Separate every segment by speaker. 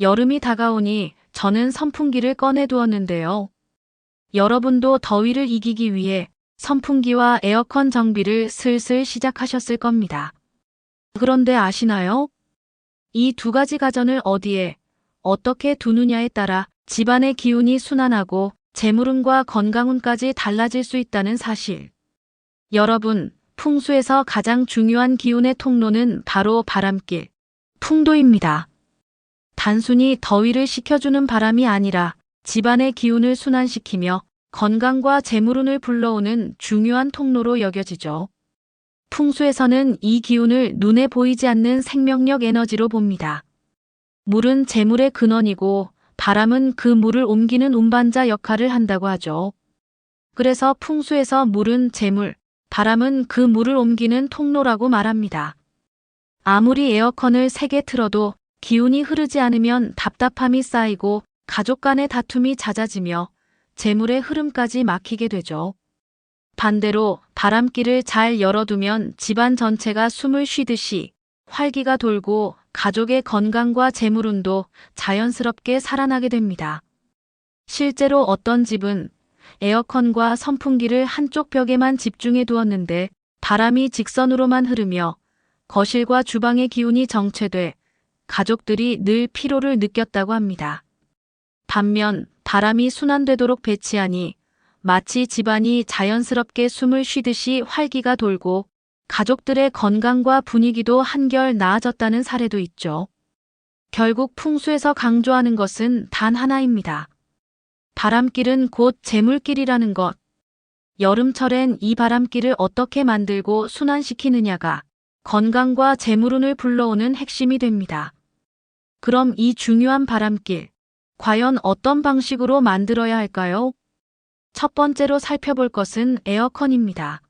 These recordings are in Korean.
Speaker 1: 여름이 다가오니 저는 선풍기를 꺼내 두었는데요. 여러분도 더위를 이기기 위해 선풍기와 에어컨 정비를 슬슬 시작하셨을 겁니다. 그런데 아시나요? 이 두 가지 가전을 어디에, 어떻게 두느냐에 따라 집안의 기운이 순환하고 재물운과 건강운까지 달라질 수 있다는 사실. 여러분, 풍수에서 가장 중요한 기운의 통로는 바로 바람길, 풍도입니다. 단순히 더위를 식혀주는 바람이 아니라 집안의 기운을 순환시키며 건강과 재물운을 불러오는 중요한 통로로 여겨지죠. 풍수에서는 이 기운을 눈에 보이지 않는 생명력 에너지로 봅니다. 물은 재물의 근원이고 바람은 그 물을 옮기는 운반자 역할을 한다고 하죠. 그래서 풍수에서 물은 재물, 바람은 그 물을 옮기는 통로라고 말합니다. 아무리 에어컨을 세게 틀어도 기운이 흐르지 않으면 답답함이 쌓이고 가족 간의 다툼이 잦아지며 재물의 흐름까지 막히게 되죠. 반대로 바람길을 잘 열어두면 집안 전체가 숨을 쉬듯이 활기가 돌고 가족의 건강과 재물운도 자연스럽게 살아나게 됩니다. 실제로 어떤 집은 에어컨과 선풍기를 한쪽 벽에만 집중해 두었는데 바람이 직선으로만 흐르며 거실과 주방의 기운이 정체돼 가족들이 늘 피로를 느꼈다고 합니다. 반면 바람이 순환되도록 배치하니 마치 집안이 자연스럽게 숨을 쉬듯이 활기가 돌고 가족들의 건강과 분위기도 한결 나아졌다는 사례도 있죠. 결국 풍수에서 강조하는 것은 단 하나입니다. 바람길은 곧 재물길이라는 것. 여름철엔 이 바람길을 어떻게 만들고 순환시키느냐가 건강과 재물운을 불러오는 핵심이 됩니다. 그럼 이 중요한 바람길, 과연 어떤 방식으로 만들어야 할까요? 첫 번째로 살펴볼 것은 에어컨입니다.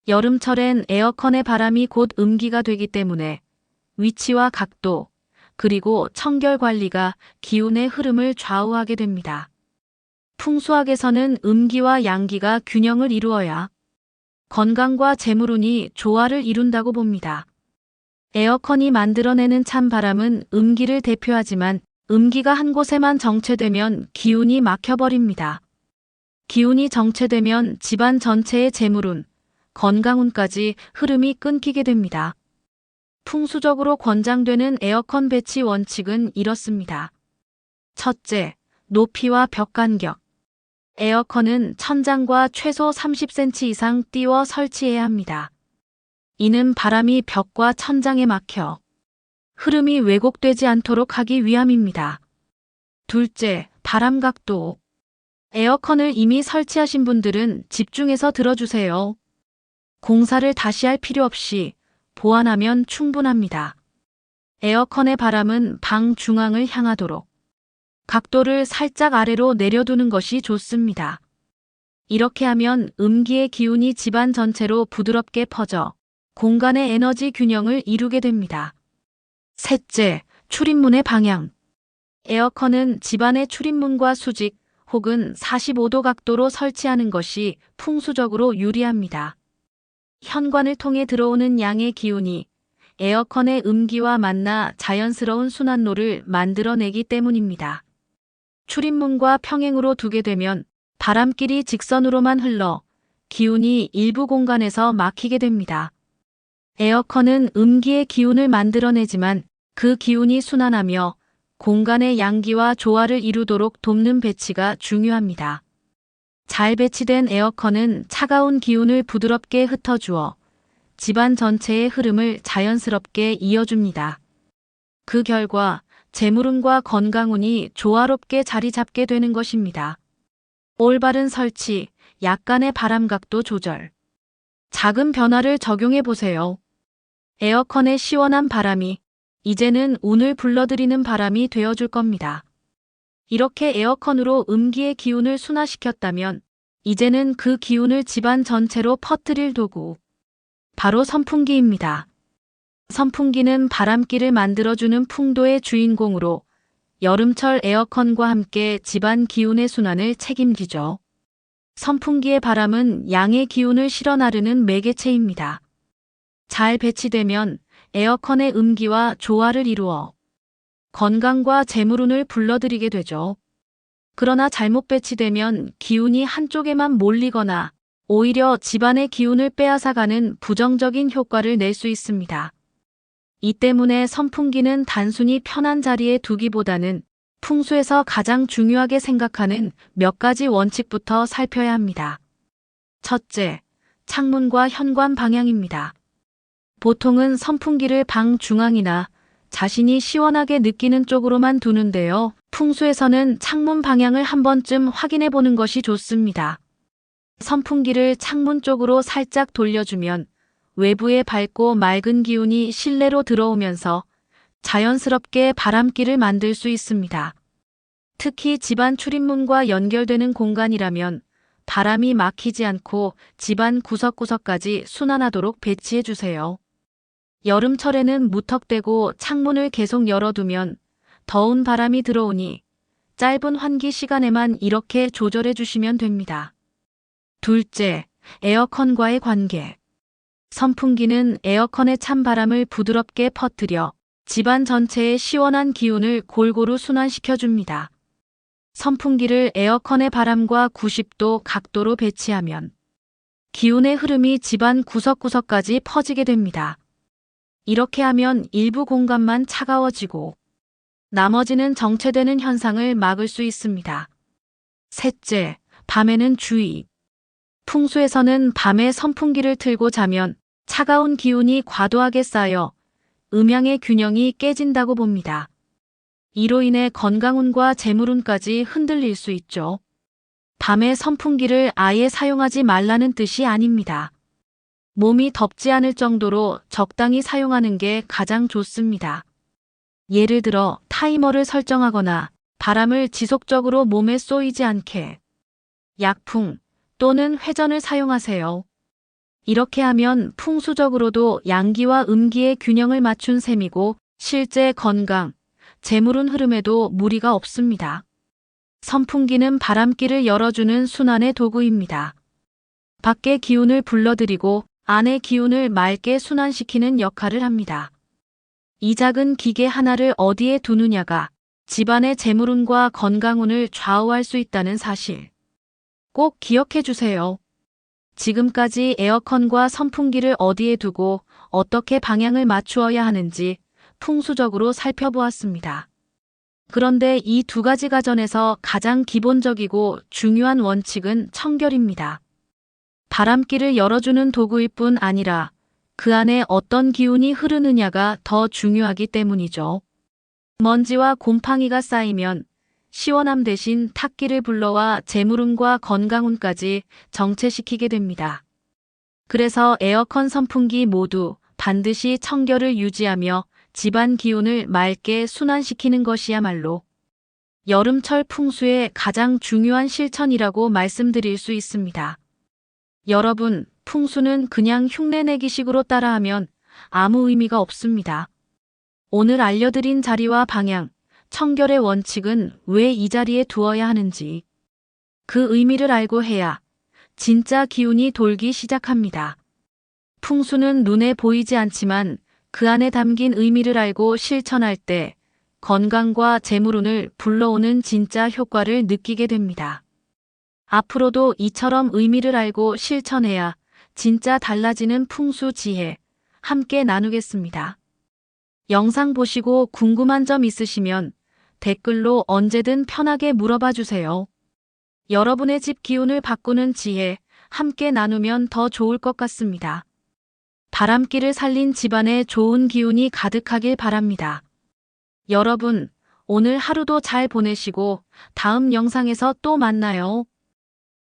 Speaker 1: 여름철엔 에어컨의 바람이 곧 음기가 되기 때문에 위치와 각도, 그리고 청결 관리가 기운의 흐름을 좌우하게 됩니다. 풍수학에서는 음기와 양기가 균형을 이루어야 건강과 재물운이 조화를 이룬다고 봅니다. 에어컨이 만들어내는 찬 바람은 음기를 대표하지만 음기가 한 곳에만 정체되면 기운이 막혀버립니다. 기운이 정체되면 집안 전체의 재물운, 건강운까지 흐름이 끊기게 됩니다. 풍수적으로 권장되는 에어컨 배치 원칙은 이렇습니다. 첫째, 높이와 벽 간격. 에어컨은 천장과 최소 30cm 이상 띄워 설치해야 합니다. 이는 바람이 벽과 천장에 막혀 흐름이 왜곡되지 않도록 하기 위함입니다. 둘째, 바람 각도. 에어컨을 이미 설치하신 분들은 집중해서 들어주세요. 공사를 다시 할 필요 없이 보완하면 충분합니다. 에어컨의 바람은 방 중앙을 향하도록 각도를 살짝 아래로 내려두는 것이 좋습니다. 이렇게 하면 음기의 기운이 집안 전체로 부드럽게 퍼져 공간의 에너지 균형을 이루게 됩니다. 셋째, 출입문의 방향. 에어컨은 집안의 출입문과 수직 혹은 45도 각도로 설치하는 것이 풍수적으로 유리합니다. 현관을 통해 들어오는 양의 기운이 에어컨의 음기와 만나 자연스러운 순환로를 만들어내기 때문입니다. 출입문과 평행으로 두게 되면 바람길이 직선으로만 흘러 기운이 일부 공간에서 막히게 됩니다. 에어컨은 음기의 기운을 만들어내지만 그 기운이 순환하며 공간의 양기와 조화를 이루도록 돕는 배치가 중요합니다. 잘 배치된 에어컨은 차가운 기운을 부드럽게 흩어주어 집안 전체의 흐름을 자연스럽게 이어줍니다. 그 결과 재물운과 건강운이 조화롭게 자리 잡게 되는 것입니다. 올바른 설치, 약간의 바람각도 조절. 작은 변화를 적용해 보세요. 에어컨의 시원한 바람이 이제는 운을 불러들이는 바람이 되어줄 겁니다. 이렇게 에어컨으로 음기의 기운을 순화시켰다면 이제는 그 기운을 집안 전체로 퍼뜨릴 도구, 바로 선풍기입니다. 선풍기는 바람길을 만들어주는 풍도의 주인공으로 여름철 에어컨과 함께 집안 기운의 순환을 책임지죠. 선풍기의 바람은 양의 기운을 실어 나르는 매개체입니다. 잘 배치되면 에어컨의 음기와 조화를 이루어 건강과 재물운을 불러들이게 되죠. 그러나 잘못 배치되면 기운이 한쪽에만 몰리거나 오히려 집안의 기운을 빼앗아가는 부정적인 효과를 낼 수 있습니다. 이 때문에 선풍기는 단순히 편한 자리에 두기보다는 풍수에서 가장 중요하게 생각하는 몇 가지 원칙부터 살펴야 합니다. 첫째, 창문과 현관 방향입니다. 보통은 선풍기를 방 중앙이나 자신이 시원하게 느끼는 쪽으로만 두는데요. 풍수에서는 창문 방향을 한 번쯤 확인해 보는 것이 좋습니다. 선풍기를 창문 쪽으로 살짝 돌려주면 외부의 밝고 맑은 기운이 실내로 들어오면서 자연스럽게 바람기를 만들 수 있습니다. 특히 집안 출입문과 연결되는 공간이라면 바람이 막히지 않고 집안 구석구석까지 순환하도록 배치해 주세요. 여름철에는 무턱대고 창문을 계속 열어두면 더운 바람이 들어오니 짧은 환기 시간에만 이렇게 조절해 주시면 됩니다. 둘째, 에어컨과의 관계. 선풍기는 에어컨의 찬 바람을 부드럽게 퍼뜨려 집안 전체의 시원한 기운을 골고루 순환시켜 줍니다. 선풍기를 에어컨의 바람과 90도 각도로 배치하면 기운의 흐름이 집안 구석구석까지 퍼지게 됩니다. 이렇게 하면 일부 공간만 차가워지고 나머지는 정체되는 현상을 막을 수 있습니다. 셋째, 밤에는 주의. 풍수에서는 밤에 선풍기를 틀고 자면 차가운 기운이 과도하게 쌓여 음양의 균형이 깨진다고 봅니다. 이로 인해 건강운과 재물운까지 흔들릴 수 있죠. 밤에 선풍기를 아예 사용하지 말라는 뜻이 아닙니다. 몸이 덥지 않을 정도로 적당히 사용하는 게 가장 좋습니다. 예를 들어 타이머를 설정하거나 바람을 지속적으로 몸에 쏘이지 않게 약풍 또는 회전을 사용하세요. 이렇게 하면 풍수적으로도 양기와 음기의 균형을 맞춘 셈이고 실제 건강, 재물운 흐름에도 무리가 없습니다. 선풍기는 바람기를 열어주는 순환의 도구입니다. 밖의 기운을 불러들이고 안의 기운을 맑게 순환시키는 역할을 합니다. 이 작은 기계 하나를 어디에 두느냐가 집안의 재물운과 건강운을 좌우할 수 있다는 사실. 꼭 기억해 주세요. 지금까지 에어컨과 선풍기를 어디에 두고 어떻게 방향을 맞추어야 하는지 풍수적으로 살펴보았습니다. 그런데 이 두 가지 가전에서 가장 기본적이고 중요한 원칙은 청결입니다. 바람기를 열어주는 도구일 뿐 아니라 그 안에 어떤 기운이 흐르느냐가 더 중요하기 때문이죠. 먼지와 곰팡이가 쌓이면 시원함 대신 탁기를 불러와 재물운과 건강운까지 정체시키게 됩니다. 그래서 에어컨 선풍기 모두 반드시 청결을 유지하며 집안 기운을 맑게 순환시키는 것이야말로 여름철 풍수의 가장 중요한 실천이라고 말씀드릴 수 있습니다. 여러분, 풍수는 그냥 흉내내기식으로 따라하면 아무 의미가 없습니다. 오늘 알려드린 자리와 방향, 청결의 원칙은 왜 이 자리에 두어야 하는지 그 의미를 알고 해야 진짜 기운이 돌기 시작합니다. 풍수는 눈에 보이지 않지만 그 안에 담긴 의미를 알고 실천할 때 건강과 재물운을 불러오는 진짜 효과를 느끼게 됩니다. 앞으로도 이처럼 의미를 알고 실천해야 진짜 달라지는 풍수 지혜 함께 나누겠습니다. 영상 보시고 궁금한 점 있으시면 댓글로 언제든 편하게 물어봐 주세요. 여러분의 집 기운을 바꾸는 지혜 함께 나누면 더 좋을 것 같습니다. 바람기를 살린 집안에 좋은 기운이 가득하길 바랍니다. 여러분, 오늘 하루도 잘 보내시고 다음 영상에서 또 만나요.